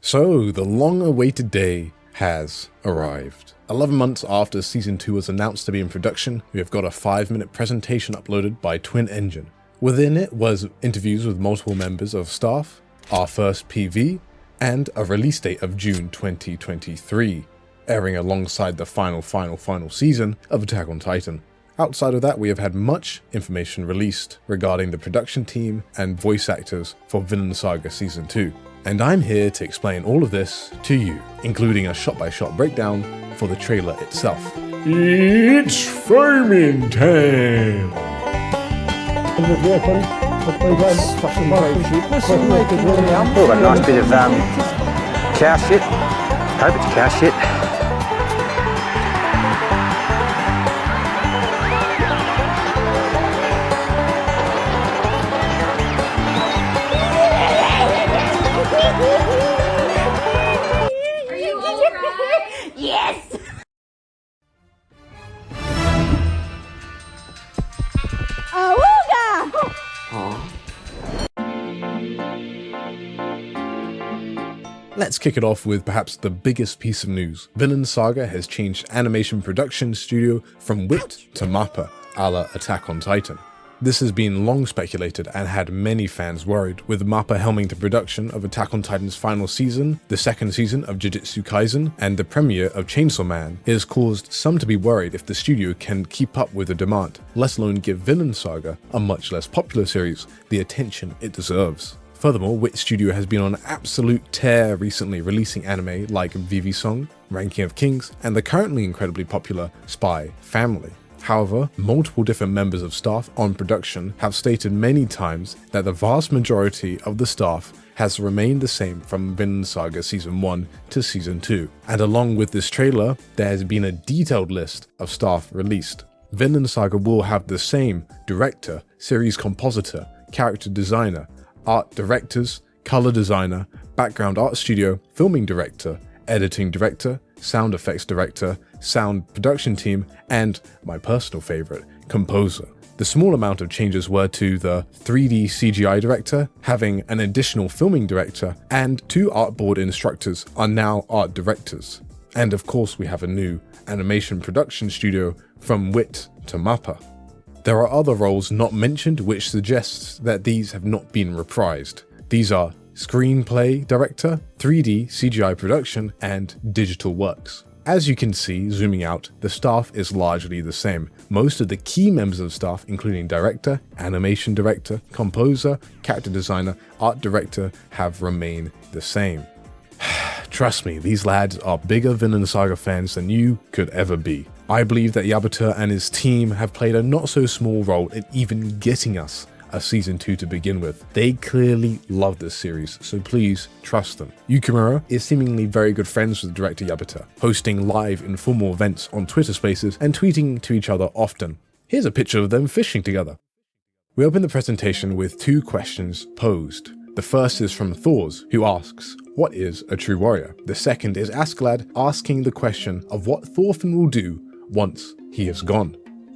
So, the long-awaited day has arrived. 11 months after Season 2 was announced to be in production, we have got a 5-minute presentation uploaded by Twin Engine. Within it was interviews with multiple members of staff, our first PV, and a release date of June 2023, airing alongside the final season of Attack on Titan. Outside of that, we have had much information released regarding the production team and voice actors for Vinland Saga Season 2. And I'm here to explain all of this to you, including a shot-by-shot breakdown for the trailer itself. It's FARMIN time! Oh, a nice bit of cow shit. Hope it's cow shit. Yes! Awooga! Let's kick it off with perhaps the biggest piece of news. Vinland Saga has changed animation production studio from WIT to MAPPA, a la Attack on Titan. This has been long speculated and had many fans worried, with MAPPA helming the production of Attack on Titan's final season, the second season of Jujutsu Kaisen, and the premiere of Chainsaw Man. It has caused some to be worried if the studio can keep up with the demand, let alone give Vinland Saga, a much less popular series, the attention it deserves. Furthermore, WIT Studio has been on an absolute tear recently, releasing anime like Vivi Song, Ranking of Kings, and the currently incredibly popular Spy Family. However, multiple different members of staff on production have stated many times that the vast majority of the staff has remained the same from Vinland Saga Season 1 to Season 2. And along with this trailer, there has been a detailed list of staff released. Vinland Saga will have the same director, series compositor, character designer, art directors, color designer, background art studio, filming director, editing director, sound effects director, sound production team, and my personal favorite, composer. The small amount of changes were to the 3D CGI director, having an additional filming director, and 2 artboard instructors are now art directors. And of course we have a new animation production studio from WIT to MAPPA. There are other roles not mentioned which suggests that these have not been reprised. These are screenplay director, 3D CGI production, and digital works. As you can see, zooming out, the staff is largely the same. Most of the key members of staff, including director, animation director, composer, character designer, art director, have remained the same. Trust me, these lads are bigger Vinland Saga fans than you could ever be. I believe that Yamada and his team have played a not so small role in even getting us a Season 2 to begin with. They clearly love this series, so please trust them. Yukimura is seemingly very good friends with director Yamada, hosting live informal events on Twitter Spaces and tweeting to each other often. Here's a picture of them fishing together. We open the presentation with 2 questions posed. The first is from Thors, who asks, what is a true warrior? The second is Askeladd asking the question of what Thorfinn will do once he is gone.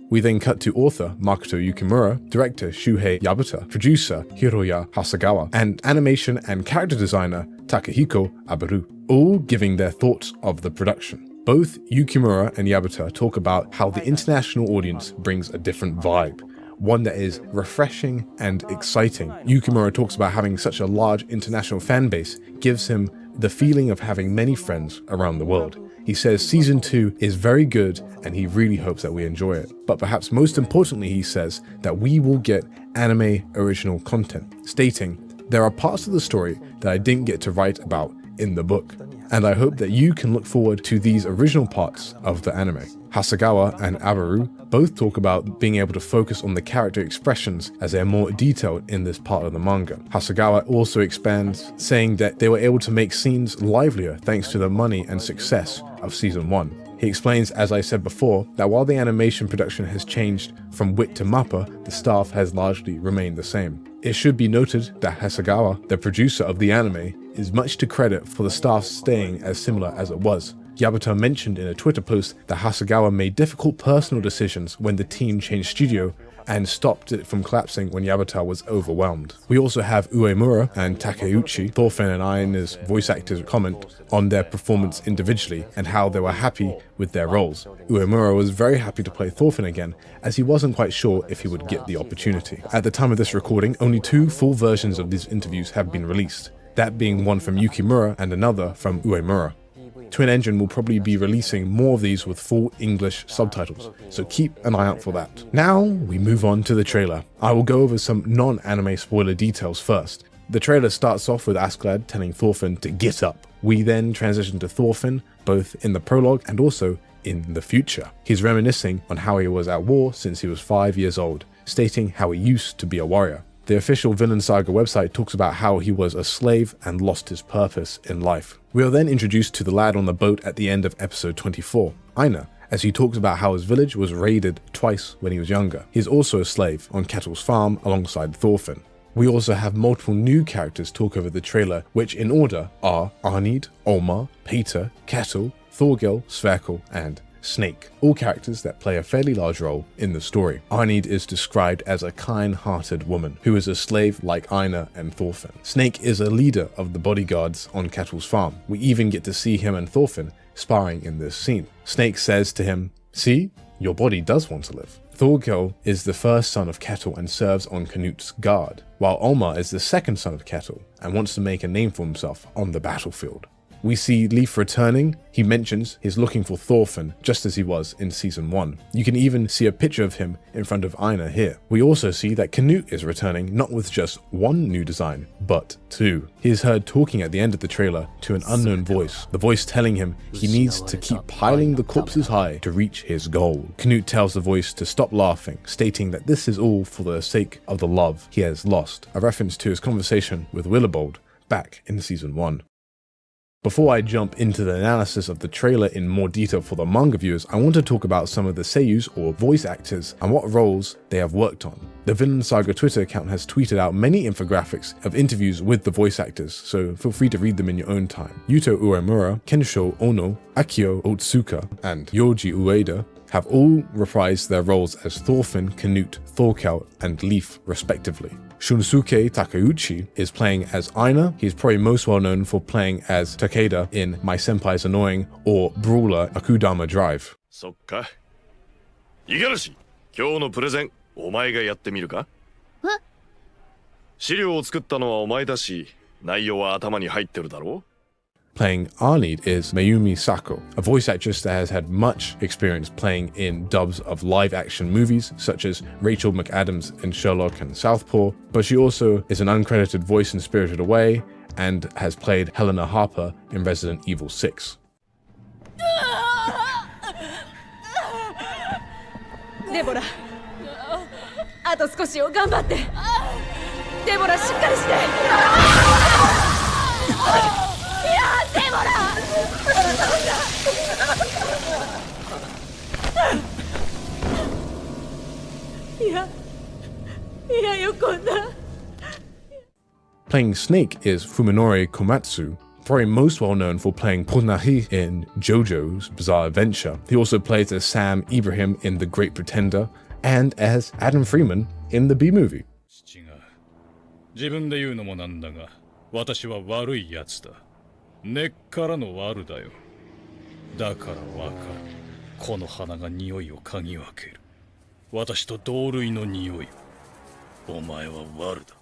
We then cut to author Makoto Yukimura, director Shuhei Yamada, producer Hiroya Hasegawa, and animation and character designer Takehiko Abaru, all giving their thoughts of the production. Both Yukimura and Yamada talk about how the international audience brings a different vibe, one that is refreshing and exciting. Yukimura talks about having such a large international fan base gives him the feeling of having many friends around the world. He says Season 2 is very good and he really hopes that we enjoy it. But perhaps most importantly, he says that we will get anime original content, stating, there are parts of the story that I didn't get to write about in the book, and I hope that you can look forward to these original parts of the anime. Hasegawa and Abaru both talk about being able to focus on the character expressions as they're more detailed in this part of the manga. Hasegawa also expands, saying that they were able to make scenes livelier thanks to the money and success of Season 1. He explains, as I said before, that while the animation production has changed from WIT to MAPPA, the staff has largely remained the same. It should be noted that Hasegawa, the producer of the anime, is much to credit for the staff staying as similar as it was. Yamada mentioned in a Twitter post that Hasegawa made difficult personal decisions when the team changed studio and stopped it from collapsing when Yamada was overwhelmed. We also have Uemura and Takeuchi, Thorfinn and Aina's voice actors, comment on their performance individually and how they were happy with their roles. Uemura was very happy to play Thorfinn again, as he wasn't quite sure if he would get the opportunity. At the time of this recording, only 2 full versions of these interviews have been released, that being one from Yukimura and another from Uemura. Twin Engine will probably be releasing more of these with full English subtitles, so keep an eye out for that. Now we move on to the trailer. I will go over some non-anime spoiler details first. The trailer starts off with Askeladd telling Thorfinn to get up. We then transition to Thorfinn, both in the prologue and also in the future. He's reminiscing on how he was at war since he was 5 years old, stating how he used to be a warrior. The official Vinland Saga website talks about how he was a slave and lost his purpose in life. We are then introduced to the lad on the boat at the end of episode 24, Aina, as he talks about how his village was raided twice when he was younger. He is also a slave on Ketil's farm alongside Thorfinn. We also have multiple new characters talk over the trailer, which in order are Arnid, Olmar, Peter, Ketil, Thorgil, Sverkel, and Snake, all characters that play a fairly large role in the story. Arnid is described as a kind-hearted woman who is a slave like Aina and Thorfinn. Snake is a leader of the bodyguards on Ketil's farm. We even get to see him and Thorfinn sparring in this scene. Snake says to him, "See, your body does want to live." Thorgil is the first son of Ketil and serves on Canut's guard, while Olmar is the second son of Ketil and wants to make a name for himself on the battlefield. We see Leif returning. He mentions he's looking for Thorfinn, just as he was in season 1. You can even see a picture of him in front of Aina here. We also see that Canute is returning, not with just 1 new design, but 2. He is heard talking at the end of the trailer to an unknown voice, the voice telling him he needs to keep piling the corpses high to reach his goal. Canute tells the voice to stop laughing, stating that this is all for the sake of the love he has lost, a reference to his conversation with Willibald back in season 1. Before I jump into the analysis of the trailer in more detail for the manga viewers, I want to talk about some of the seiyus or voice actors and what roles they have worked on. The Vinland Saga Twitter account has tweeted out many infographics of interviews with the voice actors, so feel free to read them in your own time. Yuto Uemura, Kensho Ono, Akio Otsuka, and Yoji Ueda have all reprised their roles as Thorfinn, Canute, Thorkel, and Leif respectively. Shunsuke Takeuchi is playing as Aina. He's probably most well known for playing as Takeda in My Senpai's Annoying or Brawler Akudama Drive. そっか。五十嵐、今日のプレゼン、お前がやってみるか？え？資料を作ったのはお前だし、内容は頭に入ってるだろう？ Playing Arnid is Mayumi Sako, a voice actress that has had much experience playing in dubs of live-action movies such as Rachel McAdams in Sherlock and Southpaw, but she also is an uncredited voice in Spirited Away and has played Helena Harper in Resident Evil 6. デボラ、あと少しよ、頑張って。デボラ、しっかりして。デボラ！いやよこんな。Playing Snake is Fuminori Komatsu, probably most well known for playing Ponahi in JoJo's Bizarre Adventure. He also plays as Sam Ibrahim in The Great Pretender and as Adam Freeman in the B-movie. 自分で言うのもなんだが、私は悪いやつだ。根っからの悪だよ。だからわかる。この花が匂いを嗅ぎ分ける。私と同類の匂いを。お前は悪だ。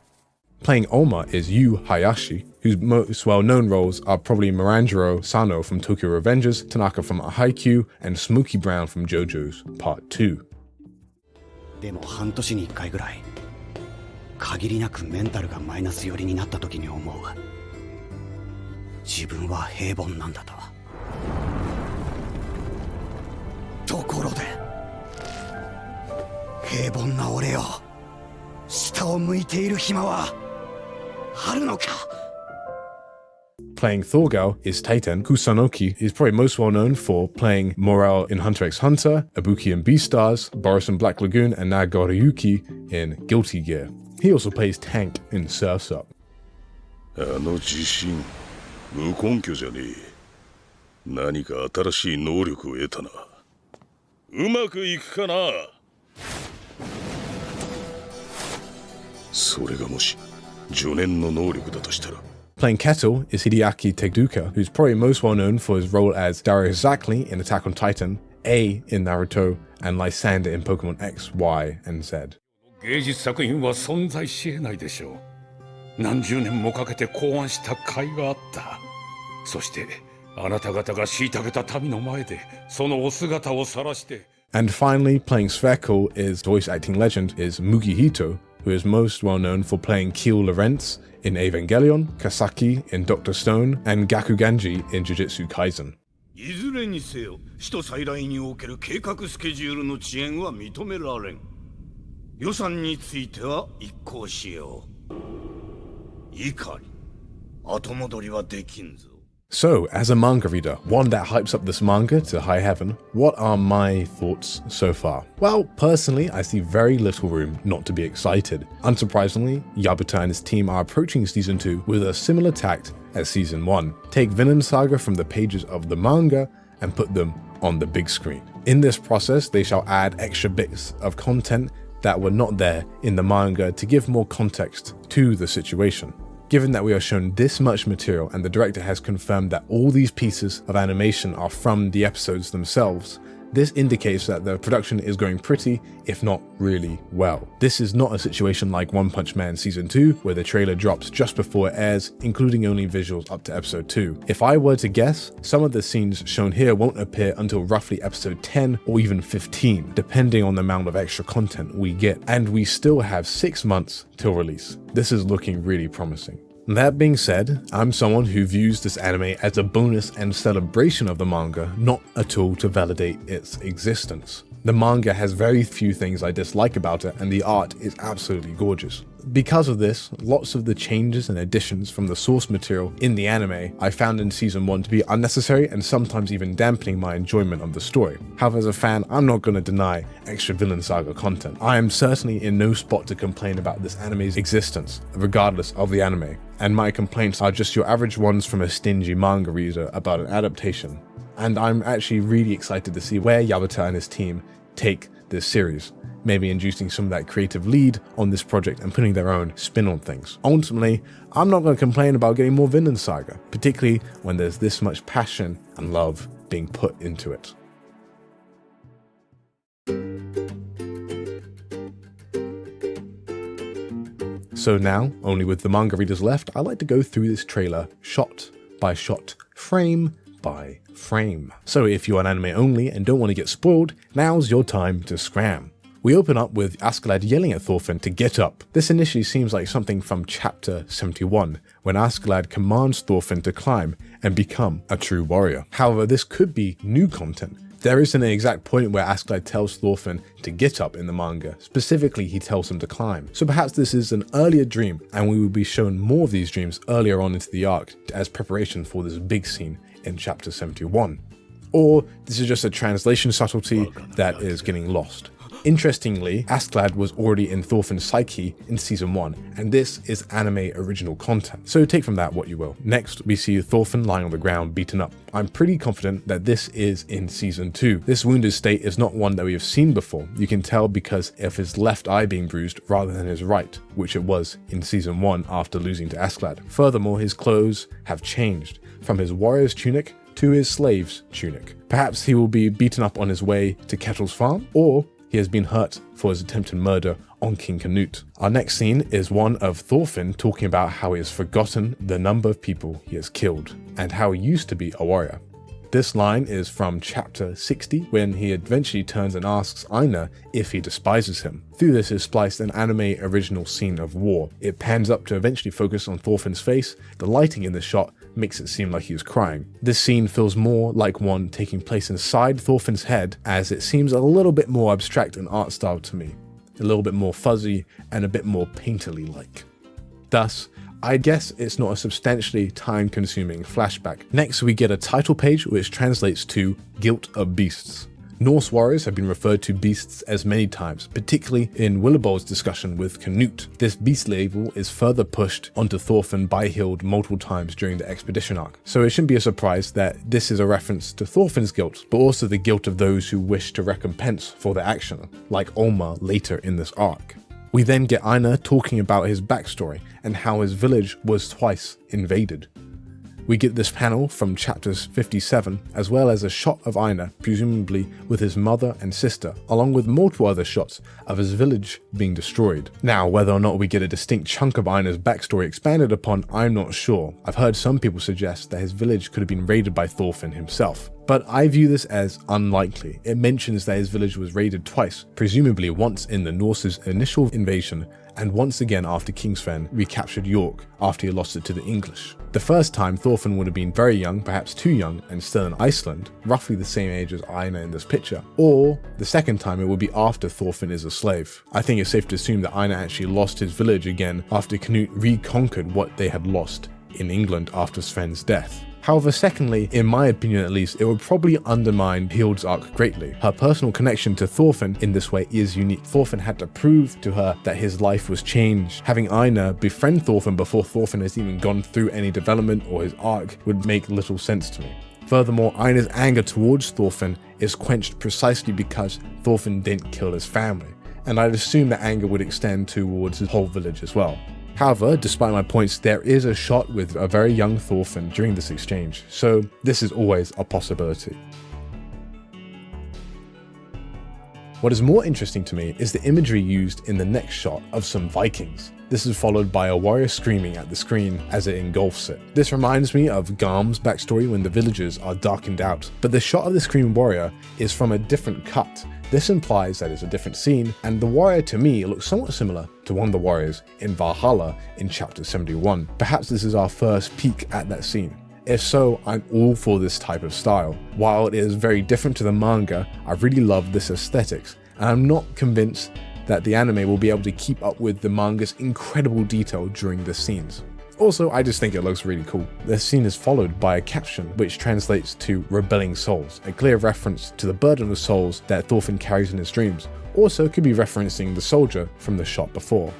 Playing Oma is Yu Hayashi, whose most well-known roles are probably Miranjiro Sano from Tokyo Revengers, Tanaka from Haikyuu, and Smokey Brown from JoJo's Part 2. でも半年に1回ぐらい限りなくメンタルがマイナス寄りになった時に思う。自分は平凡なんだと。ところで平凡な俺よ、下を向いている暇はあるのか。 Playing Thorgal is Taiten. Kusanoki is probably most well known for playing Morel in Hunter x Hunter, Ibuki in Beastars, Boris in Black Lagoon, and Nagoriyuki in Guilty Gear. He also plays Tank in Surf's Up. あの自信、無根拠じゃねえ。何か新しい能力を得たな。うまくいくかな。それがもし助念の能力だとしたら。 Playing Kettle is Hideaki Tezuka, who's probably most well known for his role as Darius Zackley in Attack on Titan, A in Naruto, and Lysander in Pokemon X, Y, and Z. 芸術作品は存在し得ないでしょう。何十年もかけて考案した甲斐があった。そしてあなた方が虐げた民の前でそのお姿を晒して。 And finally, playing Spherical is voice acting legend is Mugi Hito, who is most well known for playing Keel Lorentz in Evangelion, Kasaki in Dr. Stone, and Gakuganji in Jujutsu Kaisen. いずれにせよ、使徒再来における計画スケジュールの遅延は認められん。予算については一考しよう。怒り、後戻りはできんぞ。 So, as a manga reader, one that hypes up this manga to high heaven, what are my thoughts so far? Well, personally, I see very little room not to be excited. Unsurprisingly, Yabuta and his team are approaching Season 2 with a similar tact as Season 1. Take Vinland Saga from the pages of the manga and put them on the big screen. In this process, they shall add extra bits of content that were not there in the manga to give more context to the situation. Given that we are shown this much material and the director has confirmed that all these pieces of animation are from the episodes themselves, this indicates that the production is going pretty, if not really well. This is not a situation like One Punch Man Season 2, where the trailer drops just before it airs, including only visuals up to episode 2. If I were to guess, some of the scenes shown here won't appear until roughly episode 10 or even 15, depending on the amount of extra content we get. And we still have 6 months till release. This is looking really promising. That being said, I'm someone who views this anime as a bonus and celebration of the manga, not a tool to validate its existence. The manga has very few things I dislike about it, and the art is absolutely gorgeous. Because of this, lots of the changes and additions from the source material in the anime I found in Season 1 to be unnecessary and sometimes even dampening my enjoyment of the story. However, as a fan, I'm not going to deny extra Vinland Saga content. I am certainly in no spot to complain about this anime's existence, regardless of the anime, and my complaints are just your average ones from a stingy manga reader about an adaptation. And I'm actually really excited to see where Yabuta and his team take this series, maybe inducing some of that creative lead on this project and putting their own spin on things. Ultimately, I'm not going to complain about getting more Vinland Saga, particularly when there's this much passion and love being put into it. So now, only with the manga readers left, I like to go through this trailer shot by shot, frame by frame. So if you're an anime only and don't want to get spoiled, now's your time to scram. We open up with Askeladd yelling at Thorfinn to get up. This initially seems like something from chapter 71, when Askeladd commands Thorfinn to climb and become a true warrior. However, this could be new content. There isn't an exact point where Askeladd tells Thorfinn to get up in the manga. Specifically, he tells him to climb. So perhaps this is an earlier dream, and we will be shown more of these dreams earlier on into the arc as preparation for this big scene in chapter 71. Or this is just a translation subtlety that is getting lost. Interestingly, Askeladd was already in Thorfinn's psyche in Season 1, and this is anime original content, so take from that what you will. Next, we see Thorfinn lying on the ground beaten up. I'm pretty confident that this is in Season 2. This wounded state is not one that we have seen before. You can tell because of his left eye being bruised rather than his right, which it was in Season 1 after losing to Askeladd. Furthermore, his clothes have changed, from his warrior's tunic to his slave's tunic. Perhaps he will be beaten up on his way to Kettle's farm, or he has been hurt for his attempted murder on King Canute. Our next scene is one of Thorfinn talking about how he has forgotten the number of people he has killed, and how he used to be a warrior. This line is from chapter 60, when he eventually turns and asks Einar if he despises him. Through this is spliced an anime original scene of war. It pans up to eventually focus on Thorfinn's face. The lighting in the shot makes it seem like he is crying. This scene feels more like one taking place inside Thorfinn's head, as it seems a little bit more abstract in art style to me, a little bit more fuzzy and a bit more painterly like. Thus, I guess it's not a substantially time-consuming flashback. Next, we get a title page which translates to Guilt of Beasts. Norse warriors have been referred to beasts as many times, particularly in Willibol's discussion with Canute. This beast label is further pushed onto Thorfinn by Hild multiple times during the expedition arc. So it shouldn't be a surprise that this is a reference to Thorfinn's guilt, but also the guilt of those who wish to recompense for their action, like Olmar later in this arc. We then get Einar talking about his backstory and how his village was twice invaded. We get this panel from chapters 57, as well as a shot of Einar, presumably with his mother and sister, along with multiple other shots of his village being destroyed. Now, whether or not we get a distinct chunk of Einar's backstory expanded upon, I'm not sure. I've heard some people suggest that his village could have been raided by Thorfinn himself, but I view this as unlikely. It mentions that his village was raided twice, presumably once in the Norse's initial invasion, and once again after King Sven recaptured York after he lost it to the English. The first time, Thorfinn would have been very young, perhaps too young, and still in Iceland, roughly the same age as Einar in this picture. Or, the second time, it would be after Thorfinn is a slave. I think it's safe to assume that Einar actually lost his village again after Canute reconquered what they had lost in England after Sven's death. However, secondly, in my opinion at least, it would probably undermine Hild's arc greatly. Her personal connection to Thorfinn in this way is unique. Thorfinn had to prove to her that his life was changed. Having Einar befriend Thorfinn before Thorfinn has even gone through any development or his arc would make little sense to me. Furthermore, Einar's anger towards Thorfinn is quenched precisely because Thorfinn didn't kill his family, and I'd assume that anger would extend towards his whole village as well. However, despite my points, there is a shot with a very young Thorfinn during this exchange, so this is always a possibility. What is more interesting to me is the imagery used in the next shot of some Vikings. This is followed by a warrior screaming at the screen as it engulfs it. This reminds me of Garm's backstory when the villagers are darkened out, but the shot of the screaming warrior is from a different cut. This implies that it's a different scene, and the warrior to me looks somewhat similar to one of the warriors in Valhalla in chapter 71. Perhaps this is our first peek at that scene. If so, I'm all for this type of style. While it is very different to the manga, I really love this aesthetics, and I'm not convinced that the anime will be able to keep up with the manga's incredible detail during the scenes. Also, I just think it looks really cool. This scene is followed by a caption which translates to rebelling souls, a clear reference to the burden of souls that Thorfinn carries in his dreams. Also could be referencing the soldier from the shot before.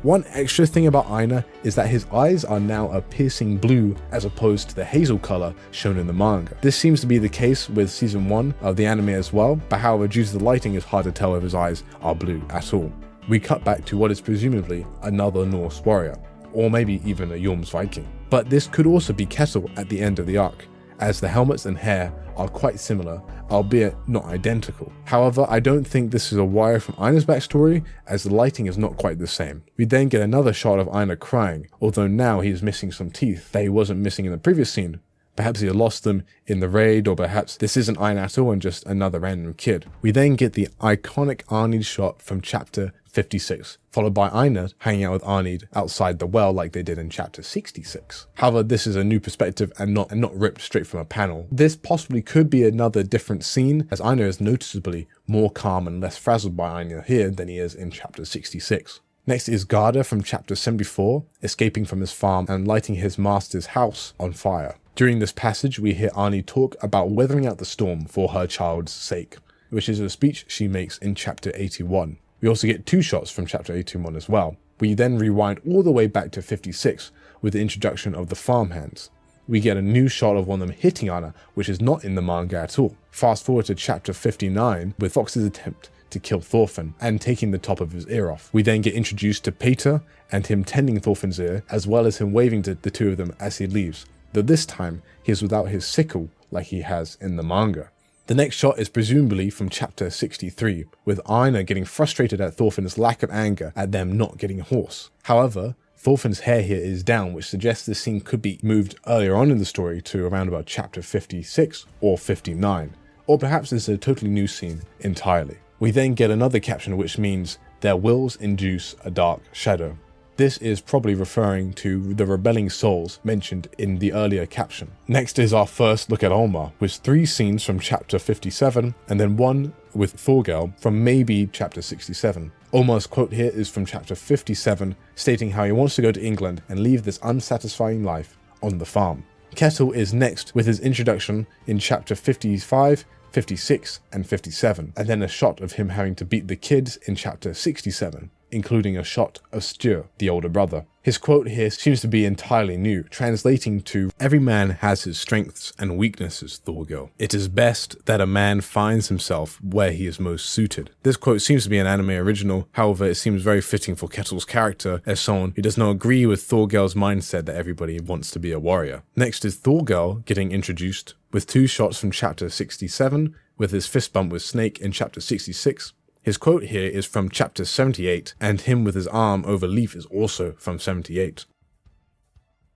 One extra thing about Einar is that his eyes are now a piercing blue as opposed to the hazel color shown in the manga. This seems to be the case with season 1 of the anime as well, but however, due to the lighting, it's hard to tell if his eyes are blue at all. We cut back to what is presumably another Norse warrior, or maybe even a Jorm's Viking. But this could also be Ketil at the end of the arc, as the helmets and hair are quite similar, albeit not identical. However, I don't think this is a warrior from Einar's backstory, as the lighting is not quite the same. We then get another shot of Einar crying, although now he is missing some teeth that he wasn't missing in the previous scene. Perhaps he lost them in the raid, or perhaps this isn't Einar at all and just another random kid. We then get the iconic Arnid shot from chapter 56, followed by Einar hanging out with Arnid outside the well like they did in chapter 66. However, this is a new perspective and not ripped straight from a panel. This possibly could be another different scene, as Einar is noticeably more calm and less frazzled by Einar here than he is in chapter 66. Next is Garda from chapter 74, escaping from his farm and lighting his master's house on fire. During this passage, we hear Arnid talk about weathering out the storm for her child's sake, which is a speech she makes in chapter 81. We also get 2 shots from chapter 81 as well. We then rewind all the way back to 56 with the introduction of the farmhands. We get a new shot of one of them hitting Anna, which is not in the manga at all. Fast forward to chapter 59 with Fox's attempt to kill Thorfinn and taking the top of his ear off. We then get introduced to Peter and him tending Thorfinn's ear, as well as him waving to the two of them as he leaves, though this time he is without his sickle like he has in the manga. The next shot is presumably from chapter 63, with Einar getting frustrated at Thorfinn's lack of anger at them not getting a horse. However, Thorfinn's hair here is down, which suggests this scene could be moved earlier on in the story to around about chapter 56 or 59, or perhaps this is a totally new scene entirely. We then get another caption which means their wills induce a dark shadow. This is probably referring to the rebelling souls mentioned in the earlier caption. Next is our first look at Olmar, with 3 scenes from chapter 57 and then one with Thorgel from maybe chapter 67. Olmar's quote here is from chapter 57, stating how he wants to go to England and leave this unsatisfying life on the farm. Ketil is next with his introduction in chapter 55, 56 and 57, and then a shot of him having to beat the kids in chapter 67. including a shot of Styr, the older brother. His quote here seems to be entirely new, translating to, "Every man has his strengths and weaknesses, Thorgil. It is best that a man finds himself where he is most suited." This quote seems to be an anime original, however it seems very fitting for Kettle's character as someone who does not agree with Thorgil's mindset that everybody wants to be a warrior. Next is Thorgil getting introduced with 2 shots from chapter 67, with his fist bump with Snake in chapter 66. His quote here is from chapter 78, and him with his arm over Leaf is also from 78.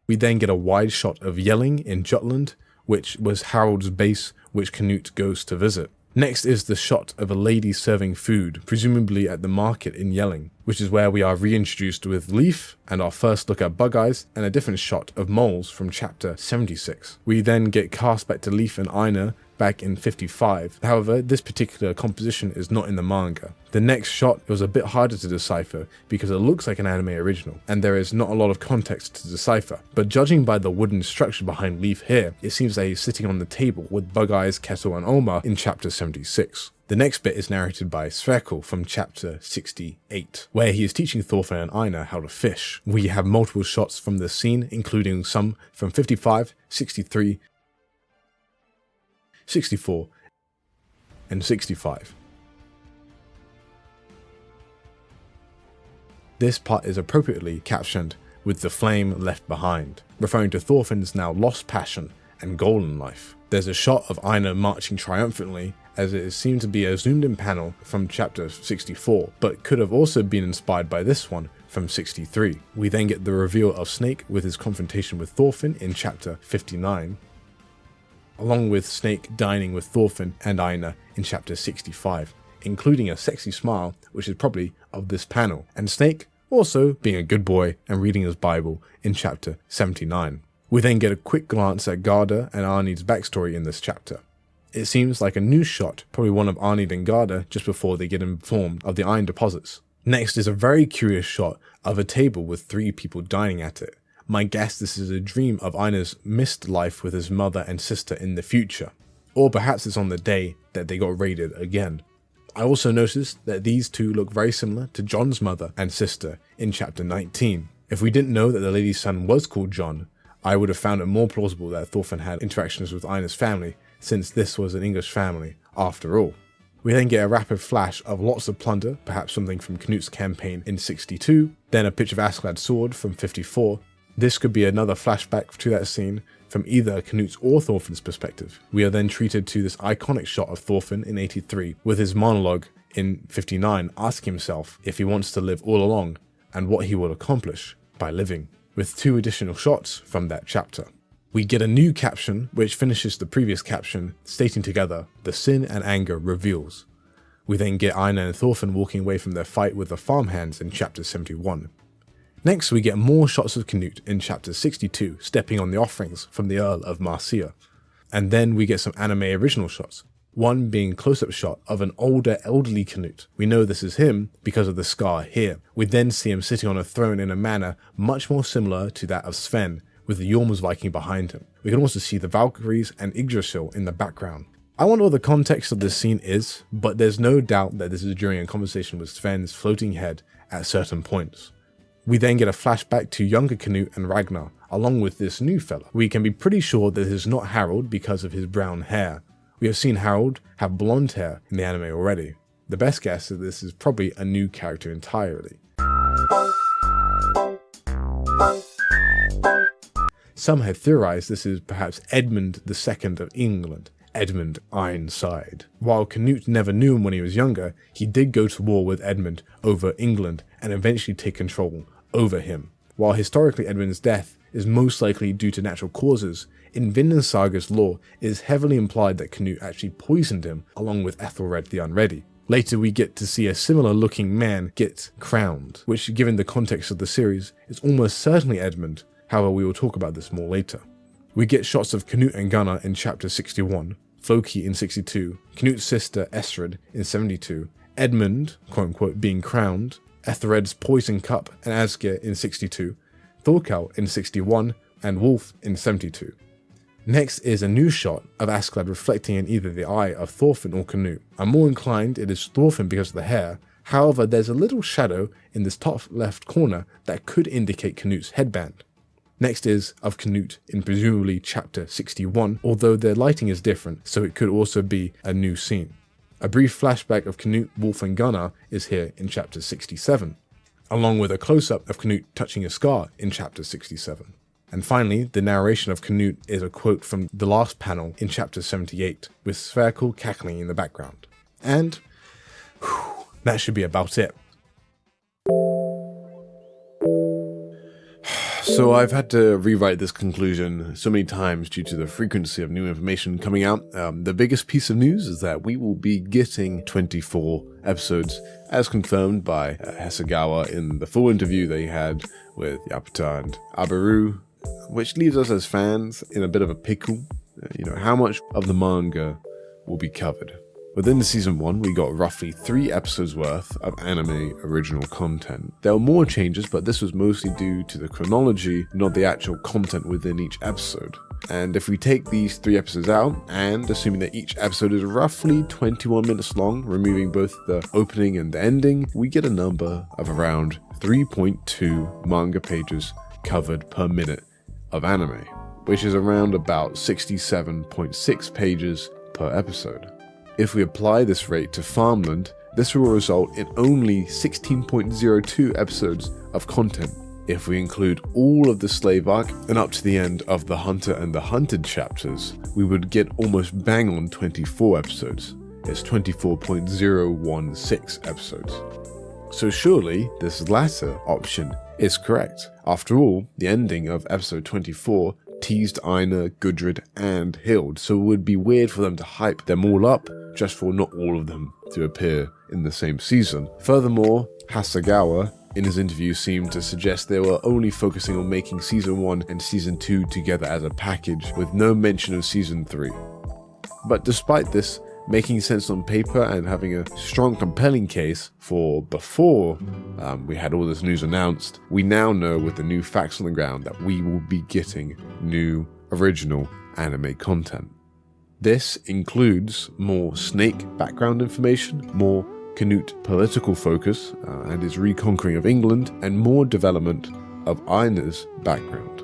We then get a wide shot of Yelling in Jutland, which was Harold's base, which Canute goes to visit. Next is the shot of a lady serving food, presumably at the market in Yelling, which is where we are reintroduced with Leaf and our first look at Bug Eyes, and a different shot of moles from chapter 76. We then get cast back to Leaf and Aina back in 55. However, this particular composition is not in the manga. The next shot was a bit harder to decipher because it looks like an anime original, and there is not a lot of context to decipher. But judging by the wooden structure behind Leaf here, it seems that he's sitting on the table with Bug Eyes, Kettle and Oma in chapter 76. The next bit is narrated by Sverkel from chapter 68, where he is teaching Thorfinn and Aina how to fish. We have multiple shots from the scene, including some from 55, 63, 64, and 65. This part is appropriately captioned with "the flame left behind," referring to Thorfinn's now lost passion and goal in life. There's a shot of Aina marching triumphantly, as it is seen to be a zoomed in panel from chapter 64, but could have also been inspired by this one from 63. We then get the reveal of Snake with his confrontation with Thorfinn in chapter 59, along with Snake dining with Thorfinn and Aina in chapter 65, including a sexy smile, which is probably of this panel, and Snake also being a good boy and reading his Bible in chapter 79. We then get a quick glance at Garda and Arni's backstory in this chapter. It seems like a new shot, probably one of Arnid and Garda just before they get informed of the iron deposits. Next is a very curious shot of a table with 3 people dining at it. My guess this is a dream of Aina's missed life with his mother and sister in the future, or perhaps it's on the day that they got raided again. I also noticed that these 2 look very similar to John's mother and sister in chapter 19. If we didn't know that the lady's son was called John, I would have found it more plausible that Thorfinn had interactions with Aina's family, since this was an English family after all. We then get a rapid flash of lots of plunder, perhaps something from Canute's campaign in 62, then a picture of Askeladd's sword from 54. This could be another flashback to that scene from either Canute's or Thorfinn's perspective. We are then treated to this iconic shot of Thorfinn in 83 with his monologue in 59 asking himself if he wants to live all along and what he will accomplish by living, with 2 additional shots from that chapter. We get a new caption which finishes the previous caption stating together, "The sin and anger reveals." We then get Aina and Thorfinn walking away from their fight with the farmhands in chapter 71. Next, we get more shots of Canute in chapter 62, stepping on the offerings from the Earl of Marcia. And then we get some anime original shots, one being close-up shot of an older elderly Canute. We know this is him because of the scar here. We then see him sitting on a throne in a manner much more similar to that of Sven, with the Jormung's Viking behind him. We can also see the Valkyries and Yggdrasil in the background. I wonder what the context of this scene is, but there's no doubt that this is during a conversation with Sven's floating head at certain points. We then get a flashback to younger Canute and Ragnar, along with this new fella. We can be pretty sure that this is not Harold because of his brown hair. We have seen Harold have blonde hair in the anime already. The best guess is this is probably a new character entirely. Some have theorized this is perhaps Edmund II of England, Edmund Ironside. While Canute never knew him when he was younger, he did go to war with Edmund over England and eventually take control over him. While historically Edmund's death is most likely due to natural causes, in Vinland Saga's lore it is heavily implied that Canute actually poisoned him along with Ethelred the Unready. Later we get to see a similar looking man get crowned, which given the context of the series is almost certainly Edmund, however we will talk about this more later. We get shots of Canute and Gunnar in chapter 61, Floki in 62, Canute's sister Estrid in 72, Edmund, quote-unquote, being crowned, Ethelred's poison cup and Asgeir in 62, Thorkel in 61, and Wolf in 72. Next is a new shot of Askeladd reflecting in either the eye of Thorfinn or Canute. I'm more inclined it is Thorfinn because of the hair, However, there's a little shadow in this top left corner that could indicate Canute's headband. Next is of Canute in presumably chapter 61, although the lighting is different, so it could also be a new scene. A brief flashback of Canute, Wolf and Gunnar is here in chapter 67, along with a close-up of Canute touching a scar in chapter 67. And finally, the narration of Canute is a quote from the last panel in chapter 78, with Spherical cackling in the background. And that should be about it. So I've had to rewrite this conclusion so many times due to the frequency of new information coming out. The biggest piece of news is that we will be getting 24 episodes, as confirmed by Hasegawa in the full interview they had with Yapata and Abaru, which leaves us as fans in a bit of a pickle. How much of the manga will be covered? Within season 1, we got roughly 3 episodes worth of anime original content. There were more changes, but this was mostly due to the chronology, not the actual content within each episode. And if we take these 3 episodes out, and assuming that each episode is roughly 21 minutes long, removing both the opening and the ending, we get a number of around 3.2 manga pages covered per minute of anime, which is around about 67.6 pages per episode. If we apply this rate to Farmland, this will result in only 16.02 episodes of content. If we include all of the slave arc and up to the end of the Hunter and the Hunted chapters, we would get almost bang on 24 episodes. It's 24.016 episodes. So surely this latter option is correct. After all, the ending of episode 24 teased Einar, Gudrid, and Hild, so it would be weird for them to hype them all up just for not all of them to appear in the same season. Furthermore, Hasegawa in his interview seemed to suggest they were only focusing on making season 1 and season 2 together as a package, with no mention of season 3. But despite this making sense on paper and having a strong compelling case for before we had all this news announced, we now know with the new facts on the ground that we will be getting new original anime content. This includes more Snake background information, more Canute political focus and his reconquering of England, and more development of Einar's background.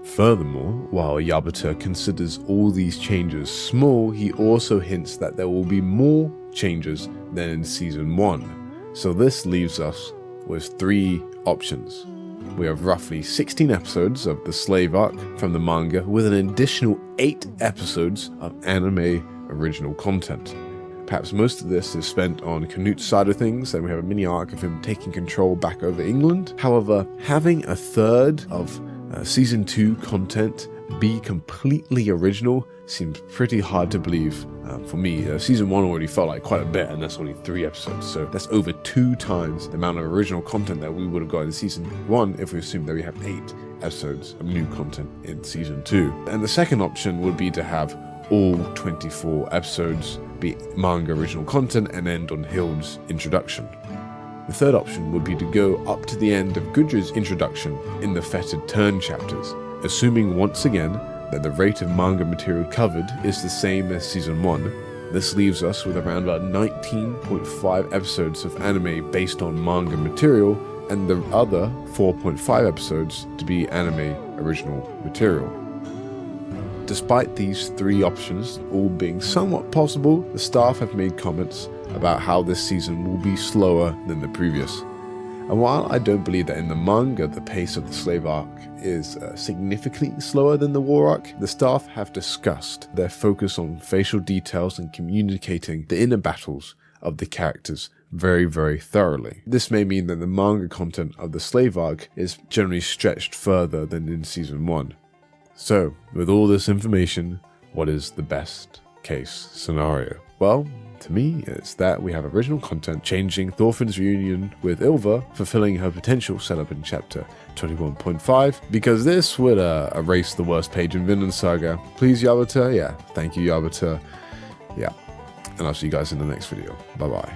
Furthermore, while Yamada considers all these changes small, he also hints that there will be more changes than in season 1. So this leaves us with 3 options. We have roughly 16 episodes of the slave arc from the manga, with an additional 8 episodes of anime original content. Perhaps most of this is spent on Canute's side of things, and we have a mini arc of him taking control back over England. However, having a third of season 2 content be completely original seems pretty hard to believe for me. Season 1 already felt like quite a bit, and that's only 3 episodes, so that's over 2 times the amount of original content that we would have got in season 1 if we assume that we have 8 episodes of new content in season 2. And the second option would be to have all 24 episodes be manga original content and end on Hild's introduction. The third option would be to go up to the end of Gudrid's introduction in the Fetid Turn chapters, assuming once again that the rate of manga material covered is the same as season 1. This leaves us with around about 19.5 episodes of anime based on manga material, and the other 4.5 episodes to be anime original material. Despite these 3 options all being somewhat possible, the staff have made comments about how this season will be slower than the previous. And while I don't believe that in the manga the pace of the slave arc is significantly slower than the war arc, the staff have discussed their focus on facial details and communicating the inner battles of the characters very, very thoroughly. This may mean that the manga content of the slave arc is generally stretched further than in season 1. So, with all this information, what is the best case scenario? Well, to me, it's that we have original content changing Thorfinn's reunion with Ylva, fulfilling her potential set up in chapter 21.5, because this would erase the worst page in Vinland Saga. Please, Yamada. Yeah, thank you, Yamada. Yeah, and I'll see you guys in the next video. Bye-bye.